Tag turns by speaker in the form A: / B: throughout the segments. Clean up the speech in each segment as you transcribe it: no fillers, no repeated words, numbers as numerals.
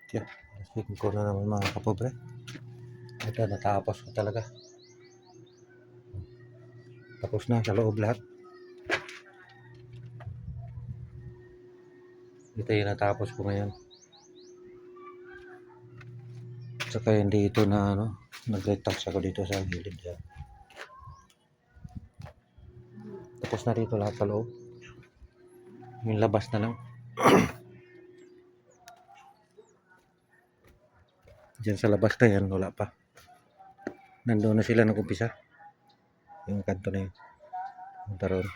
A: Tiyan, checking ko na naman mga kapobre. Ito, natapos ko talaga. Tapos na sa loob lahat. Ito yung natapos ko ngayon. Saka hindi ito na nag-retouch ako dito sa gilid. Yan. Tapos na dito lahat sa loob. Yung labas na lang. Diyan sa labas na yan, wala pa. Nandoon na sila nag-umpisa. Yung kanto na yun. Punta roon.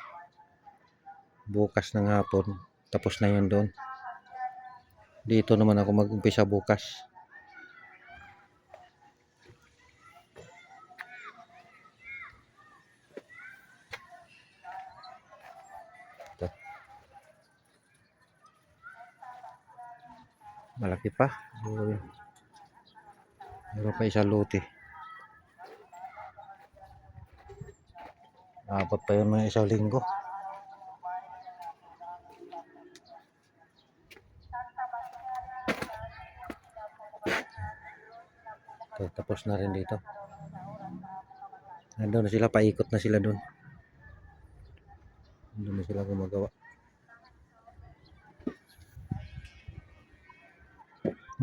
A: Bukas ng hapon. Tapos na yun doon. Dito naman ako mag-umpisa bukas. Ito. Malaki pa. Meron pa isang lote. Apat pa yun mga isang linggo. Ito, tapos na rin dito. Nandun na sila, paikot na sila dun. Nandun na sila gumagawa.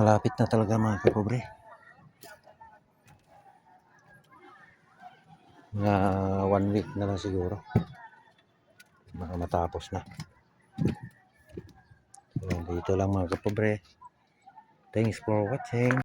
A: Malapit na talaga mga kapobre. Mga 1 week na lang siguro. Baka matapos na. So, dito lang mga kapobre. Thanks for watching.